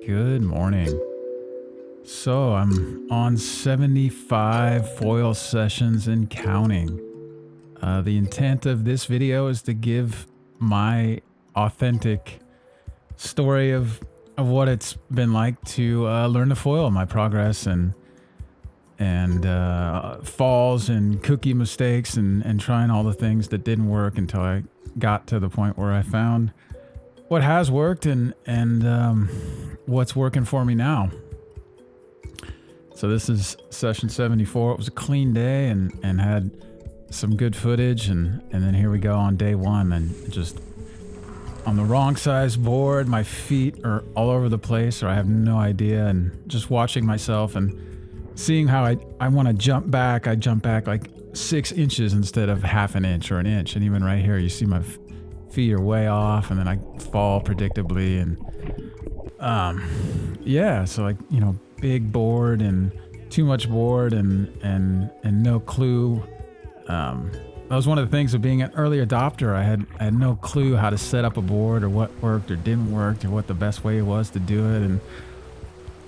Good morning. So I'm on 75 foil sessions and counting. The intent of this video is to give my authentic story of what it's been like to learn to foil, my progress and falls and cookie mistakes and trying all the things that didn't work until I got to the point where I found what has worked and what's working for me now. So this is session 74. It was a clean day and had some good footage, and then here we go on day one, and just on the wrong size board, my feet are all over the place, or I have no idea, and just watching myself and seeing how I want to jump back. I jump back like 6 inches instead of half an inch or an inch, and even right here you see my feet are way off, and then I fall predictably, and so like, you know, big board and too much board and no clue. That was one of the things of being an early adopter. I had no clue how to set up a board, or what worked or didn't work, or what the best way was to do it, and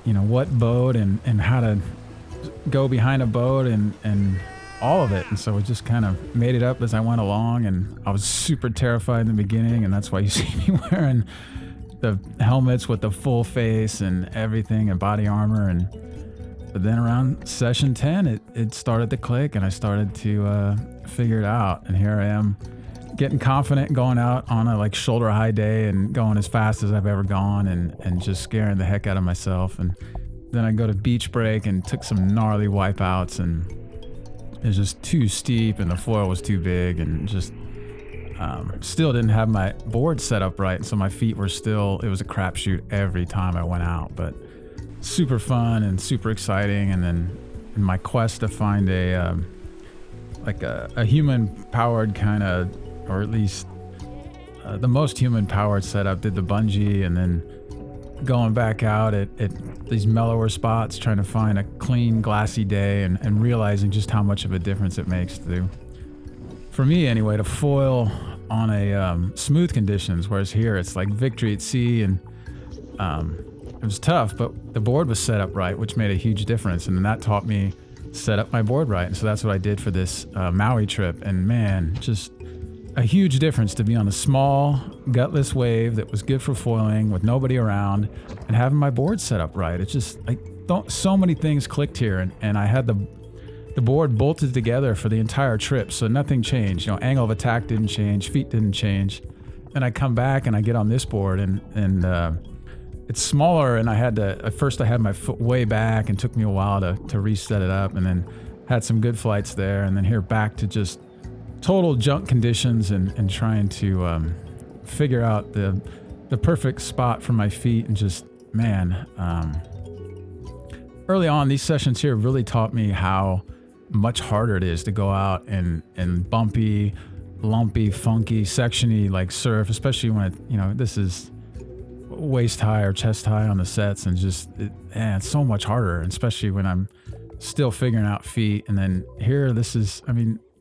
you know, what boat and how to go behind a boat and all of it. And so we just kind of made it up as I went along, and I was super terrified in the beginning, and that's why you see me wearing the helmets with the full face and everything and body armor. But then around session 10, it started to click, and I started to figure it out. And here I am getting confident and going out on a like shoulder high day and going as fast as I've ever gone, and just scaring the heck out of myself. And then I go to beach break and took some gnarly wipeouts, and it was just too steep and the foil was too big, and just still didn't have my board set up right. So my feet were still, it was a crapshoot every time I went out, but super fun and super exciting. And then in my quest to find a human powered kind of, or at least the most human powered setup, did the bungee, and then going back out at these mellower spots, trying to find a clean, glassy day, and realizing just how much of a difference it makes for me anyway, to foil on a smooth conditions, whereas here it's like victory at sea, and it was tough, but the board was set up right, which made a huge difference. And then that taught me to set up my board right. And so that's what I did for this Maui trip. And man, just a huge difference to be on a small, gutless wave that was good for foiling with nobody around and having my board set up right. It's just like, so many things clicked here, and I had the board bolted together for the entire trip, so nothing changed. You know, angle of attack didn't change, feet didn't change. And I come back and I get on this board, and it's smaller, and I had to, at first I had my foot way back, and took me a while to reset it up, and then had some good flights there, and then here back to just total junk conditions, and trying to figure out the perfect spot for my feet. And just, man, early on, these sessions here really taught me how much harder it is to go out and bumpy, lumpy, funky, sectiony like surf, especially when this is waist high or chest high on the sets, and just it's so much harder, especially when I'm still figuring out feet. And then here, this is,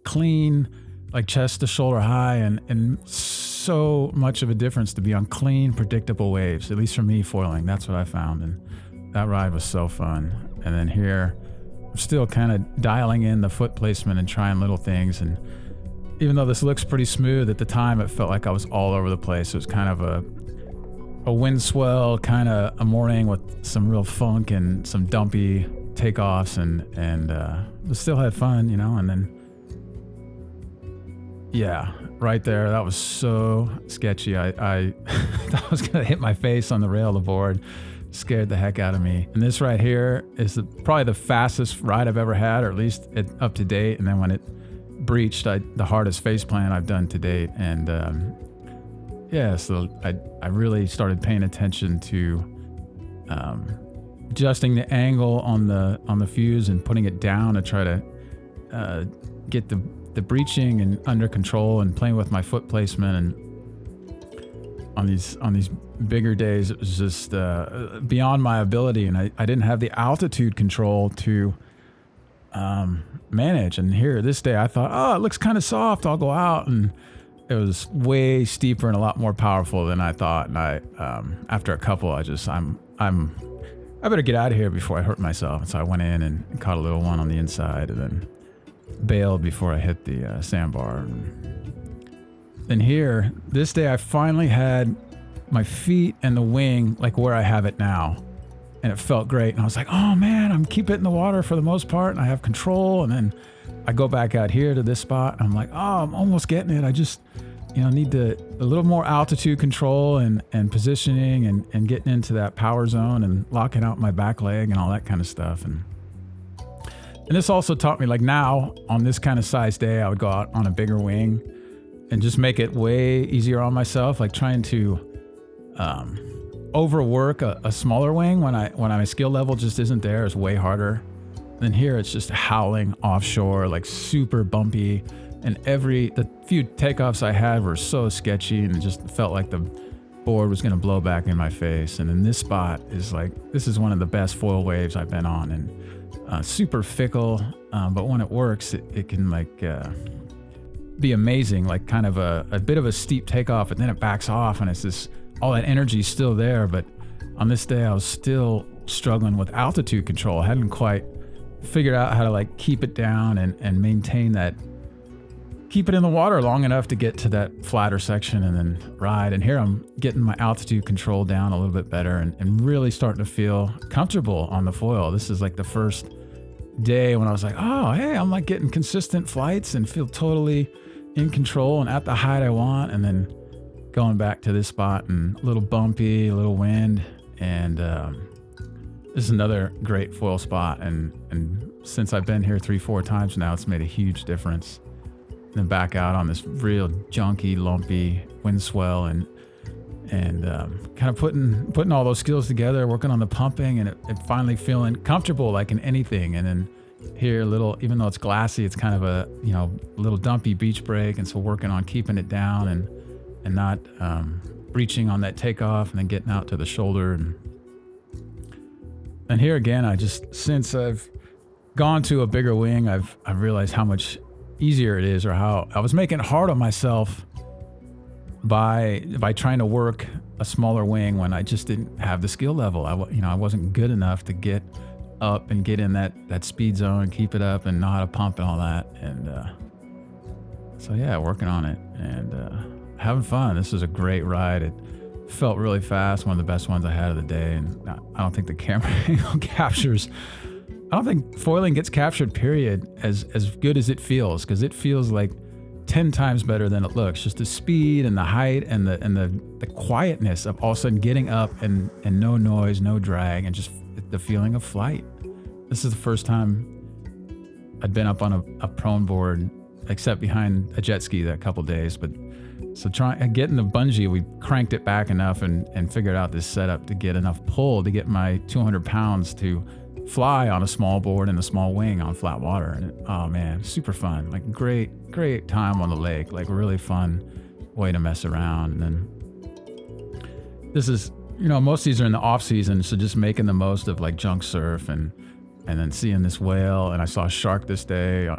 clean, like chest to shoulder high, and so much of a difference to be on clean, predictable waves, at least for me foiling. That's what I found, and that ride was so fun. And then here, I'm still kind of dialing in the foot placement and trying little things. And even though this looks pretty smooth, at the time it felt like I was all over the place. It was kind of a wind swell, kind of a morning with some real funk and some dumpy takeoffs, and still had fun, and then yeah, right there, that was so sketchy. I thought I was gonna hit my face on the rail of the board. Scared the heck out of me. And this right here is probably the fastest ride I've ever had, or at least up to date. And then when it breached, the hardest face plant I've done to date. And so I really started paying attention to adjusting the angle on the fuse and putting it down to try to get the breaching and under control, and playing with my foot placement. And on these bigger days, it was just beyond my ability, and I didn't have the altitude control to manage. And here, this day, I thought, oh, it looks kind of soft, I'll go out, and it was way steeper and a lot more powerful than I thought. And after a couple, I'm I better get out of here before I hurt myself. And so I went in and caught a little one on the inside and then bailed before I hit the sandbar. And here, this day I finally had my feet and the wing like where I have it now. And it felt great. And I was like, oh man, I'm keep it in the water for the most part and I have control. And then I go back out here to this spot. And I'm like, oh, I'm almost getting it. I just, need a little more altitude control and positioning and getting into that power zone and locking out my back leg and all that kind of stuff. And this also taught me, like, now on this kind of size day, I would go out on a bigger wing and just make it way easier on myself, like trying to overwork a smaller wing when my skill level just isn't there is way harder. Then here it's just howling offshore, like super bumpy. And the few takeoffs I had were so sketchy and it just felt like the board was going to blow back in my face. And in this spot this is one of the best foil waves I've been on, and super fickle. But when it works, it can be amazing, like kind of a bit of a steep takeoff, and then it backs off and it's all that energy is still there. But on this day, I was still struggling with altitude control. I hadn't quite figured out how to keep it down and maintain that. Keep it in the water long enough to get to that flatter section and then ride. And here I'm getting my altitude control down a little bit better and really starting to feel comfortable on the foil. This is like the first day when I was like, oh, hey, I'm like getting consistent flights and feel totally in control and at the height I want. And then going back to this spot and a little bumpy, a little wind. And this is another great foil spot. And since I've been here 3-4 times now, it's made a huge difference. Then back out on this real junky, lumpy wind swell and kind of putting all those skills together, working on the pumping and it finally feeling comfortable like in anything. And then here even though it's glassy, it's kind of a little dumpy beach break. And so working on keeping it down and not breaching on that takeoff and then getting out to the shoulder. And here again, since I've gone to a bigger wing, I've realized how much easier it is, or how I was making it hard on myself by trying to work a smaller wing when I just didn't have the skill level. I wasn't good enough to get up and get in that speed zone and keep it up and know how to pump and all that. And so yeah, working on it and having fun. This was a great ride. It felt really fast, one of the best ones I had of the day. And I don't think the camera angle captures. I don't think foiling gets captured, period, as good as it feels, because it feels like 10 times better than it looks. Just the speed and the height and the quietness of all of a sudden getting up and no noise, no drag, and just the feeling of flight. This is the first time I'd been up on a prone board, except behind a jet ski that couple days. But so getting the bungee, we cranked it back enough and figured out this setup to get enough pull to get my 200 pounds to fly on a small board and a small wing on flat water. And oh man, super fun. Like great time on the lake, like really fun way to mess around. And then this is, most of these are in the off season. So just making the most of like junk surf and then seeing this whale. And I saw a shark this day,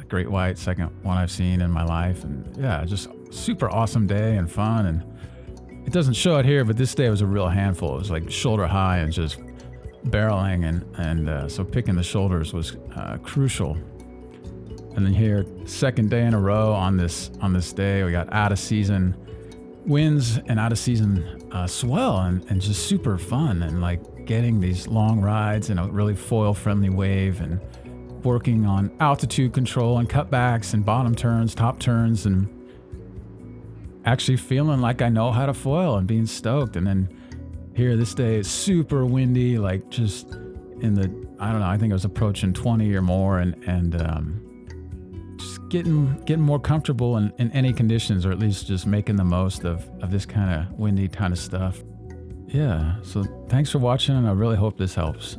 great white, second one I've seen in my life. And yeah, just super awesome day and fun. And it doesn't show it here, but this day was a real handful. It was like shoulder high and just barreling and so picking the shoulders was crucial. And then here, second day in a row on this day, we got out of season winds and out of season swell and just super fun, and like getting these long rides in a really foil friendly wave and working on altitude control and cutbacks and bottom turns, top turns, and actually feeling like I know how to foil and being stoked. And then here, this day is super windy, like just in the, I don't know, I think it was approaching 20 or more, and just getting more comfortable in any conditions, or at least just making the most of this kind of windy kind of stuff. Yeah, so thanks for watching, and I really hope this helps.